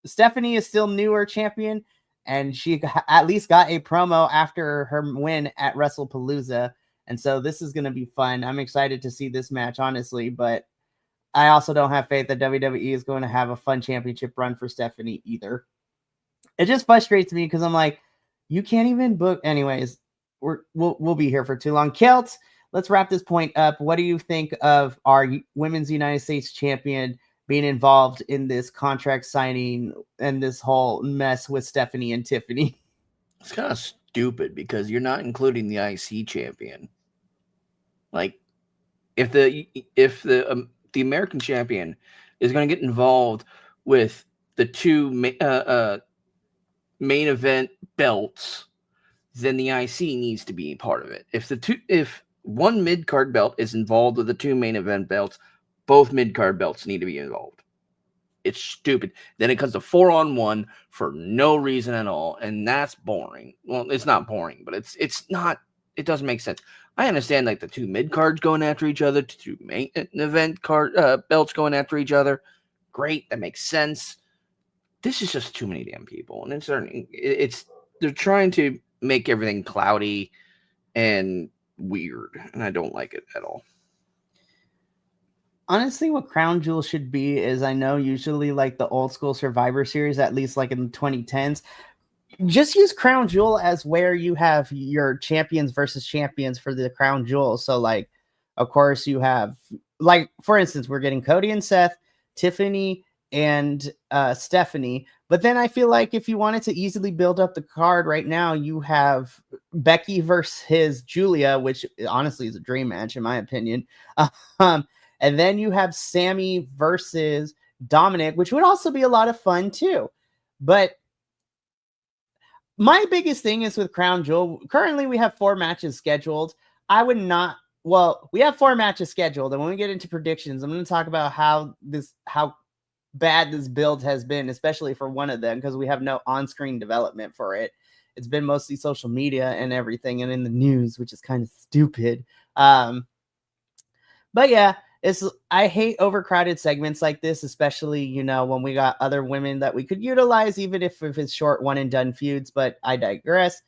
is still newer champion. and she at least got a promo after her win at WrestlePalooza. And so this is going to be fun. I'm excited to see this match, honestly, but I also don't have faith that WWE is going to have a fun championship run for Stephanie either. It just frustrates me because I'm like, you can't even book. Anyways, we'll be here for too long. Kilt, let's wrap this point up. What do you think of our Women's United States champion being involved in this contract signing and this whole mess with Stephanie and Tiffany? It's kind of stupid because you're not including the IC champion. Like, if the American champion is going to get involved with the two main event belts, then the IC needs to be part of it. If one mid-card belt is involved with the two main event belts, both mid-card belts need to be involved. It's stupid. Then it comes to 4-on-1 for no reason at all, and that's boring. Well, it's not boring, but it's not. It doesn't make sense. I understand like the two mid-cards going after each other, two main event belts going after each other. Great, that makes sense. This is just too many damn people, and they're trying to make everything cloudy and weird, and I don't like it at all. Honestly, what Crown Jewel should be is, I know usually like the old school Survivor Series, at least like in the 2010s, just use Crown Jewel as where you have your champions versus champions for the Crown Jewel. So like, of course you have, like, for instance, we're getting Cody and Seth, Tiffany and Stephanie. But then I feel like if you wanted to easily build up the card right now, you have Becky versus Julia, which honestly is a dream match in my opinion. And then you have Sammy versus Dominic, which would also be a lot of fun too. But my biggest thing is with Crown Jewel, currently we have 4 matches scheduled. We have 4 matches scheduled. And when we get into predictions, I'm going to talk about how bad this build has been, especially for one of them, because we have no on-screen development for it. It's been mostly social media and everything and in the news, which is kind of stupid. But yeah, I hate overcrowded segments like this, especially, when we got other women that we could utilize, even if it's short one and done feuds, but I digress.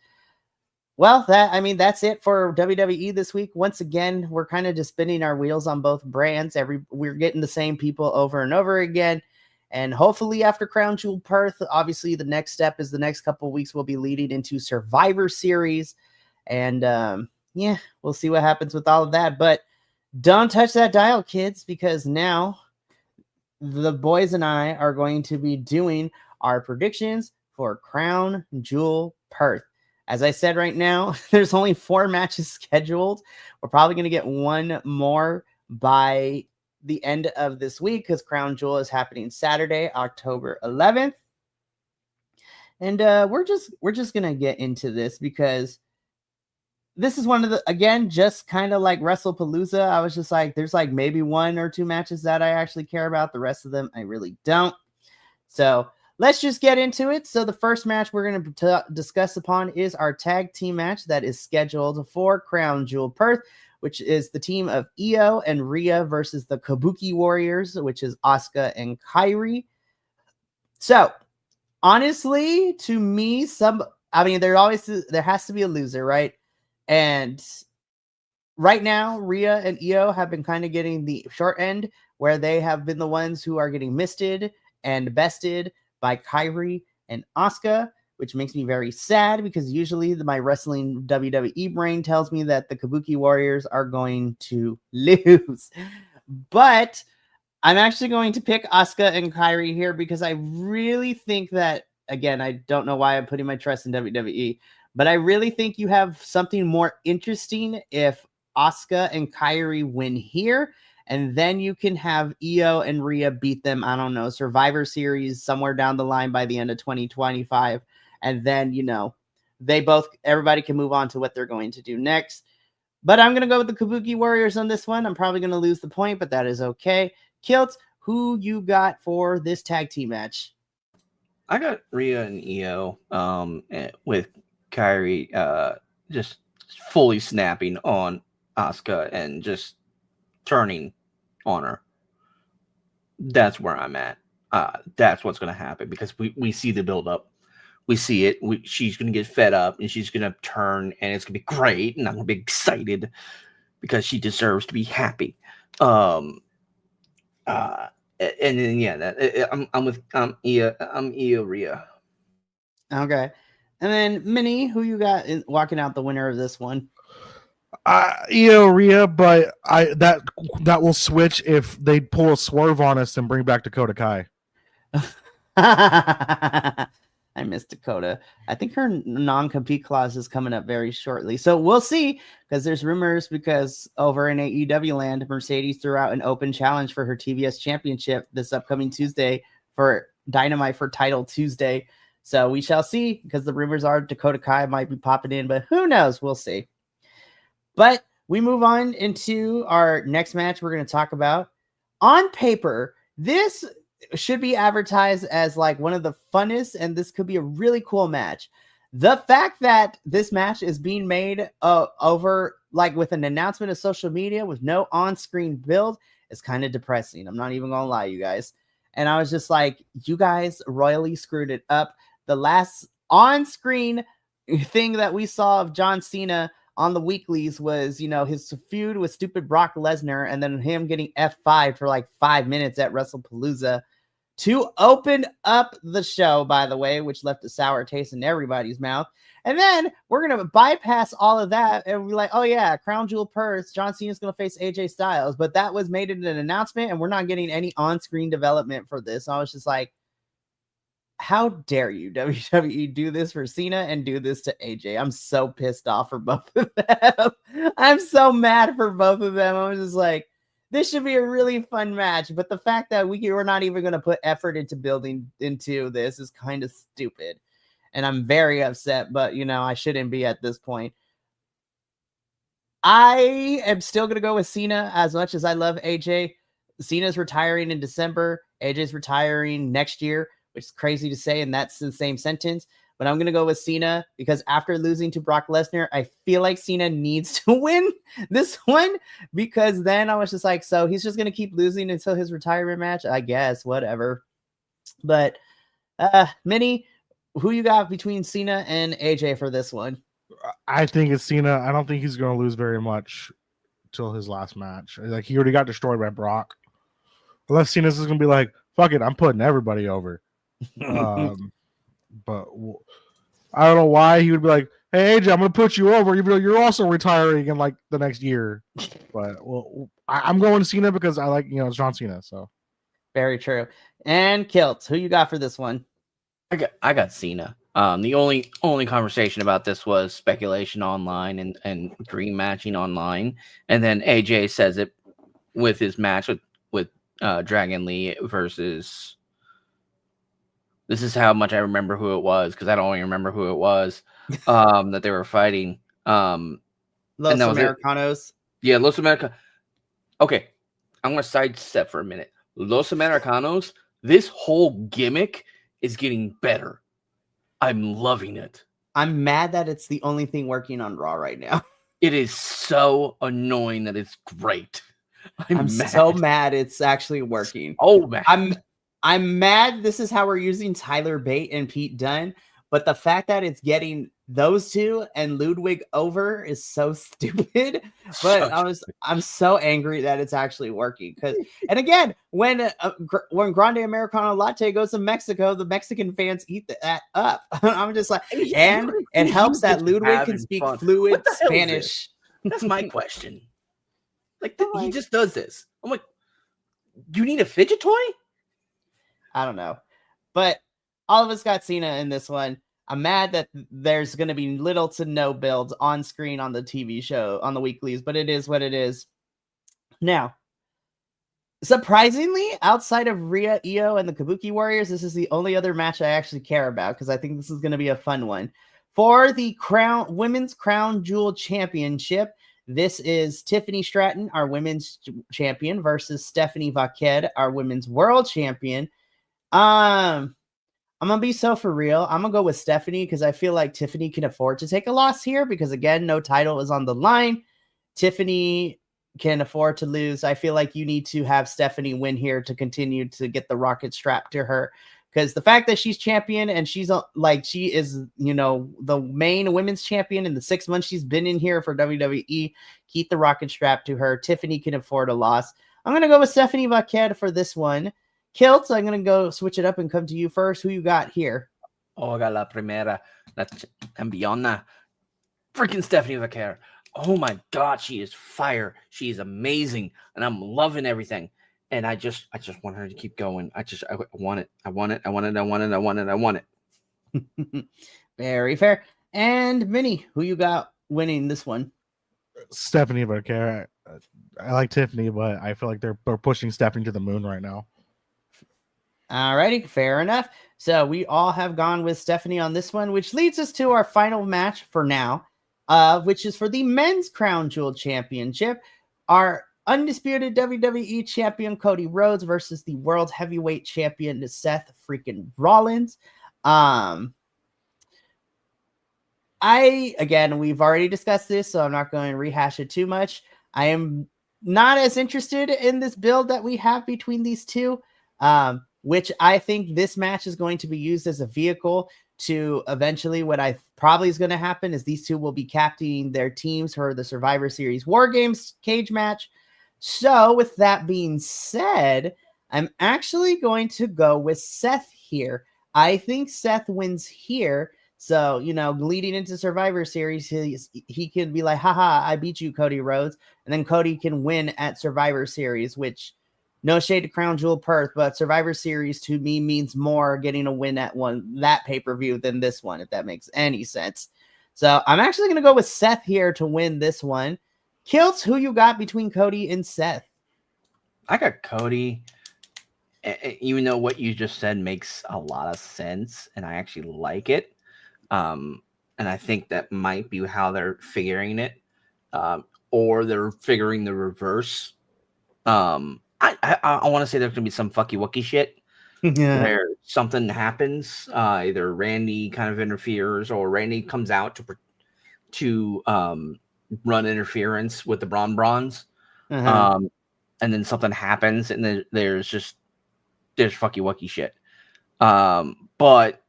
Well, that's it for WWE this week. Once again, we're kind of just spinning our wheels on both brands. We're getting the same people over and over again. And hopefully after Crown Jewel Perth, obviously the next step is the next couple of weeks will be leading into Survivor Series. And we'll see what happens with all of that. But don't touch that dial, kids, because now the boys and I are going to be doing our predictions for Crown Jewel Perth. As I said right now, there's only 4 matches scheduled. We're probably going to get one more by the end of this week because Crown Jewel is happening Saturday, October 11th. And we're just going to get into this because this is one of the, again, just kind of like WrestlePalooza. I was just like, there's like maybe 1 or 2 matches that I actually care about. The rest of them, I really don't. So let's just get into it. So the first match we're going to discuss upon is our tag team match that is scheduled for Crown Jewel Perth, which is the team of Io and Rhea versus the Kabuki Warriors, which is Asuka and Kairi. So honestly, to me, there has to be a loser, right? And right now, Rhea and Io have been kind of getting the short end, where they have been the ones who are getting misted and bested by Kairi and Asuka, which makes me very sad because usually my wrestling WWE brain tells me that the Kabuki Warriors are going to lose. But I'm actually going to pick Asuka and Kairi here because I really think that, again, I don't know why I'm putting my trust in WWE, but I really think you have something more interesting if Asuka and Kairi win here. And then you can have Io and Rhea beat them, I don't know, Survivor Series somewhere down the line by the end of 2025. And then, everybody can move on to what they're going to do next. But I'm going to go with the Kabuki Warriors on this one. I'm probably going to lose the point, but that is okay. Kilt, who you got for this tag team match? I got Rhea and Io with Kairi just fully snapping on Asuka and just turning on her. That's where I'm at. That's what's going to happen because we see the build up. We see it. She's going to get fed up and she's going to turn and it's going to be great. And I'm going to be excited because she deserves to be happy. And then, yeah, I'm Io Rhea. Okay. And then Minnie, who you got walking out the winner of this one? Io Rhea, but that will switch if they pull a swerve on us and bring back Dakota Kai. I miss Dakota. I think her non-compete clause is coming up very shortly. So we'll see, because there's rumors, because over in AEW land, Mercedes threw out an open challenge for her TBS championship this upcoming Tuesday for Dynamite for Title Tuesday. So we shall see, because the rumors are Dakota Kai might be popping in, but who knows? We'll see. But we move on into our next match we're going to talk about. On paper, this should be advertised as like one of the funnest, and this could be a really cool match. The fact that this match is being made over like with an announcement of social media with no on-screen build is kind of depressing. I'm not even gonna lie, you guys. And I was just like, you guys royally screwed it up. The last on-screen thing that we saw of John Cena on the weeklies was, you know, his feud with stupid Brock Lesnar, and then him getting F5 for like 5 minutes at WrestlePalooza to open up the show, by the way, which left a sour taste in everybody's mouth. And then we're going to bypass all of that and be like, oh yeah, Crown Jewel Purse, John Cena's going to face AJ Styles. But that was made in an announcement, and we're not getting any on-screen development for this. So I was just like, how dare you, WWE, do this for Cena and do this to AJ? I'm so pissed off for both of them. I'm so mad for both of them. I was just like, this should be a really fun match. But the fact that we're not even going to put effort into building into this is kind of stupid. And I'm very upset, but, you know, I shouldn't be at this point. I am still going to go with Cena as much as I love AJ. Cena's retiring in December. AJ's retiring next year, which is crazy to say, and that's the same sentence. But I'm going to go with Cena because after losing to Brock Lesnar, I feel like Cena needs to win this one, because then I was just like, so he's just going to keep losing until his retirement match? I guess, whatever. But, Minnie, who you got between Cena and AJ for this one? I think it's Cena. I don't think he's going to lose very much till his last match. Like, he already got destroyed by Brock. Unless Cena's just going to be like, fuck it, I'm putting everybody over. But I don't know why he would be like, hey AJ, I'm gonna put you over even though you're also retiring in like the next year. But I'm going Cena because I like, you know, it's John Cena. So very true. And Kilt, who you got for this one? I got Cena. The only conversation about this was speculation online and dream matching online, and then AJ says it with his match with Dragon Lee versus. This is how much I remember who it was, because I don't even remember who it was that they were fighting. Los Americanos. Yeah, Los Americanos. Okay, I'm going to sidestep for a minute. Los Americanos, this whole gimmick is getting better. I'm loving it. I'm mad that it's the only thing working on Raw right now. It is so annoying that it's great. I'm so mad it's actually working. Oh, man. I'm mad this is how we're using Tyler Bate and Pete Dunne, but the fact that it's getting those two and Ludwig over is so stupid. But I'm so angry that it's actually working. And again, when Grande Americano Latte goes to Mexico, the Mexican fans eat that up. I'm just like, and it helps that Ludwig can speak fluid Spanish. That's my question. Like, he just does this. I'm like, do you need a fidget toy? I don't know. But all of us got Cena in this one. I'm mad that there's going to be little to no builds on screen on the TV show, on the weeklies, but it is what it is. Now, surprisingly, outside of Rhea, Io, and the Kabuki Warriors, this is the only other match I actually care about, because I think this is going to be a fun one. For the Women's Crown Jewel Championship, this is Tiffany Stratton, our women's champion, versus Stephanie Vaquette, our women's world champion. I'm gonna be so for real. I'm gonna go with Stephanie because I feel like Tiffany can afford to take a loss here because, again, no title is on the line. Tiffany can afford to lose. I feel like you need to have Stephanie win here to continue to get the rocket strapped to her, because the fact that she's champion and she's like, she is, you know, the main women's champion in the 6 months she's been in here for WWE, keep the rocket strap to her. Tiffany can afford a loss. I'm going to go with Stephanie Vaquer for this one. Kilt, I'm going to go switch it up and come to you first. Who you got here? Oiga la primera, la campeona, freaking Stephanie Vaquer. Oh my God, she is fire. She is amazing, and I'm loving everything. And I just want her to keep going. I want it. I want it. I want it. I want it. I want it. I want it. Very fair. And Minnie, who you got winning this one? Stephanie Vaquer. I like Tiffany, but I feel like they're pushing Stephanie to the moon right now. Alrighty, fair enough. So we all have gone with Stephanie on this one, which leads us to our final match for now, which is for the Men's Crown Jewel Championship. Our undisputed WWE Champion Cody Rhodes versus the World Heavyweight Champion Seth freaking Rollins. We've already discussed this, so I'm not going to rehash it too much. I am not as interested in this build that we have between these two, which I think this match is going to be used as a vehicle to eventually what I probably is going to happen is these two will be captaining their teams for the Survivor Series War Games cage match. So with that being said, I'm actually going to go with Seth here. I think Seth wins here. So, you know, leading into Survivor Series, he can be like, haha, I beat you, Cody Rhodes. And then Cody can win at Survivor Series, which no shade to Crown Jewel Perth, but Survivor Series to me means more getting a win at that pay-per-view than this one, if that makes any sense. So I'm actually going to go with Seth here to win this one. Kilts, who you got between Cody and Seth? I got Cody. Even though what you just said makes a lot of sense, and I actually like it. And I think that might be how they're figuring it, or they're figuring the reverse. I want to say there's gonna be some fucky wucky shit where something happens. Either Randy kind of interferes, or Randy comes out to run interference with the Brawns. And then something happens, and then there's fucky wucky shit. But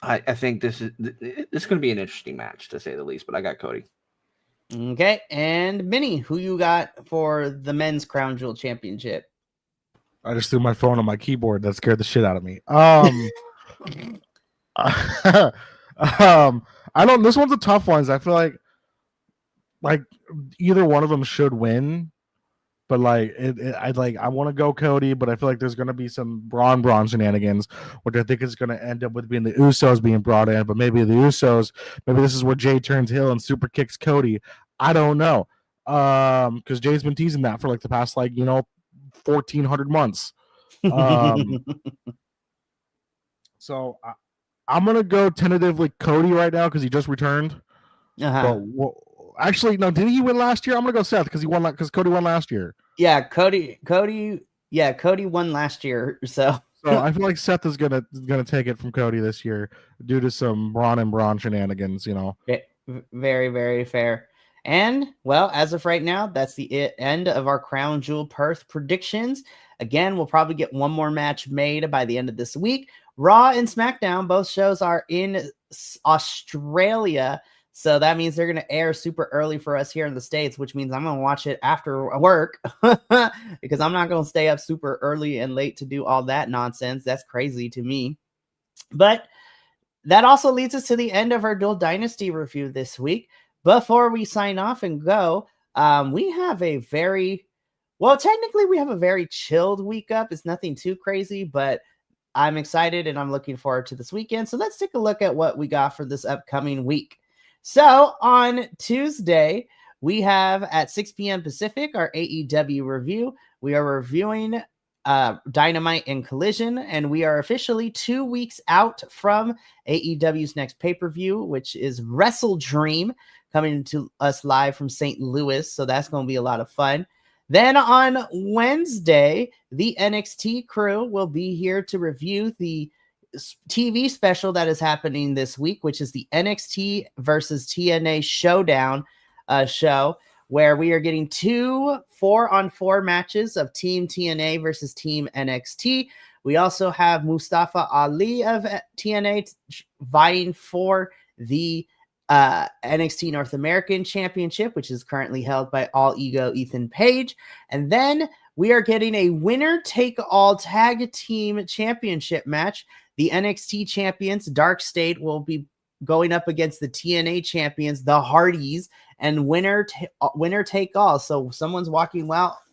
I think this is going to be an interesting match, to say the least, but I got Cody. Okay, and Minnie, who you got for the Men's Crown Jewel Championship? I just threw my phone on my keyboard. That scared the shit out of me. I don't. This one's a tough one. I feel like either one of them should win. But I want to go Cody, but I feel like there's going to be some Braun shenanigans, which I think is going to end up with being the Usos being brought in. But maybe the Usos, maybe this is where Jay turns heel and super kicks Cody. I don't know, because Jay's been teasing that for like the past 1,400 months. So I'm gonna go tentatively Cody right now because he just returned. Actually, no. Didn't he win last year? I'm gonna go Seth because Cody won last year. Yeah, Cody won last year. So I feel like Seth is gonna take it from Cody this year due to some Braun shenanigans. You know, very, very fair. And well, as of right now, that's the end of our Crown Jewel Perth predictions. Again, we'll probably get one more match made by the end of this week. Raw and SmackDown, both shows are in Australia. So that means they're going to air super early for us here in the States, which means I'm going to watch it after work because I'm not going to stay up super early and late to do all that nonsense. That's crazy to me. But that also leads us to the end of our Dual Dynasty review this week. Before we sign off and go, we have a very chilled week up. It's nothing too crazy, but I'm excited and I'm looking forward to this weekend. So let's take a look at what we got for this upcoming week. So on Tuesday, we have at 6 p.m. Pacific, our AEW review. We are reviewing Dynamite and Collision, and we are officially 2 weeks out from AEW's next pay-per-view, which is Wrestle Dream, coming to us live from St. Louis. So that's going to be a lot of fun. Then on Wednesday, the NXT crew will be here to review the TV special that is happening this week, which is the NXT versus TNA Showdown show, where we are getting 2 4-on-4 matches of Team TNA versus Team NXT. We also have Mustafa Ali of TNA vying for the NXT North American Championship, which is currently held by All Ego Ethan Page. And then we are getting a winner-take-all tag team championship match. The NXT champions, Dark State, will be going up against the TNA champions, the Hardys, and winner take all. So someone's walking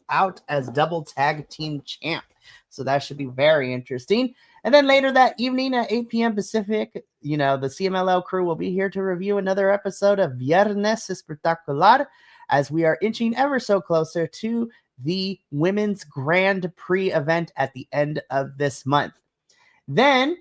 out as double tag team champ. So that should be very interesting. And then later that evening at 8 p.m. Pacific, the CMLL crew will be here to review another episode of Viernes Espectacular, as we are inching ever so closer to the Women's Grand Prix event at the end of this month. Then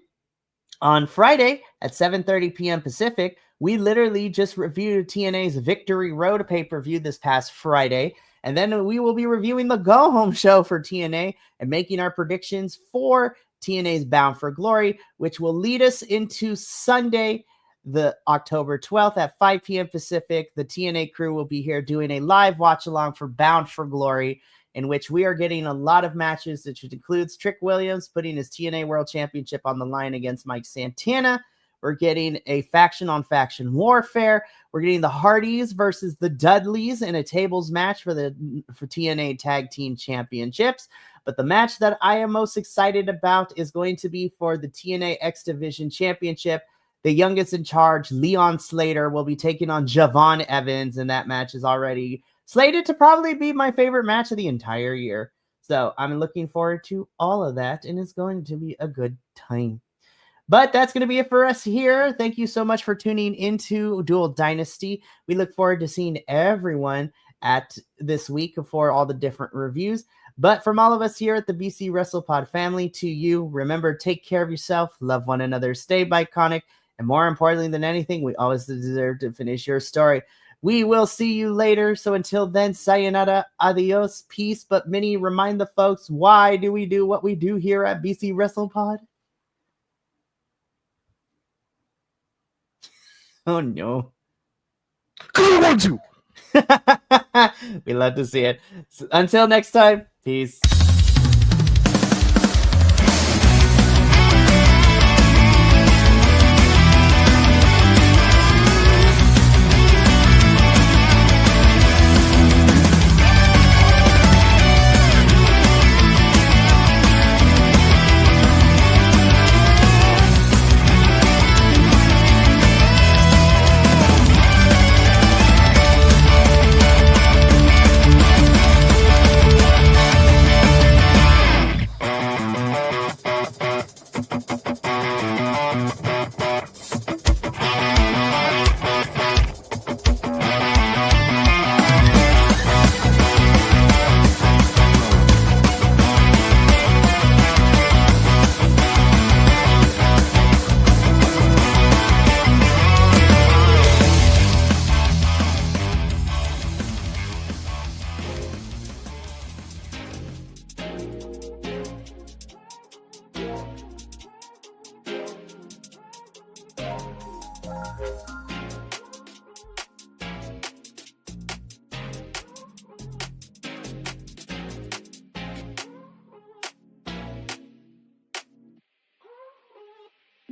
on Friday at 7:30 p.m. Pacific, we literally just reviewed TNA's Victory Road pay-per-view this past Friday. And then we will be reviewing the go-home show for TNA and making our predictions for TNA's Bound for Glory, which will lead us into Sunday, the October 12th at 5 p.m. Pacific. The TNA crew will be here doing a live watch-along for Bound for Glory, in which we are getting a lot of matches, which includes Trick Williams putting his TNA World Championship on the line against Mike Santana. We're getting a faction-on-faction warfare. We're getting the Hardys versus the Dudleys in a tables match for TNA Tag Team Championships. But the match that I am most excited about is going to be for the TNA X Division Championship. The youngest in charge, Leon Slater, will be taking on Javon Evans, and that match is already slated to probably be my favorite match of the entire year. So I'm looking forward to all of that, and it's going to be a good time. But that's going to be it for us here. Thank you so much for tuning into Dual Dynasty. We look forward to seeing everyone at this week for all the different reviews. But from all of us here at the BC WrestlePod family, to you, remember, take care of yourself, love one another, stay biconic, and more importantly than anything, we always deserve to finish your story. We will see you later. So until then, sayonara, adios, peace. But Minnie, remind the folks, why do we do what we do here at BC WrestlePod? Oh, no. Good one, two. We love to see it. So until next time, peace.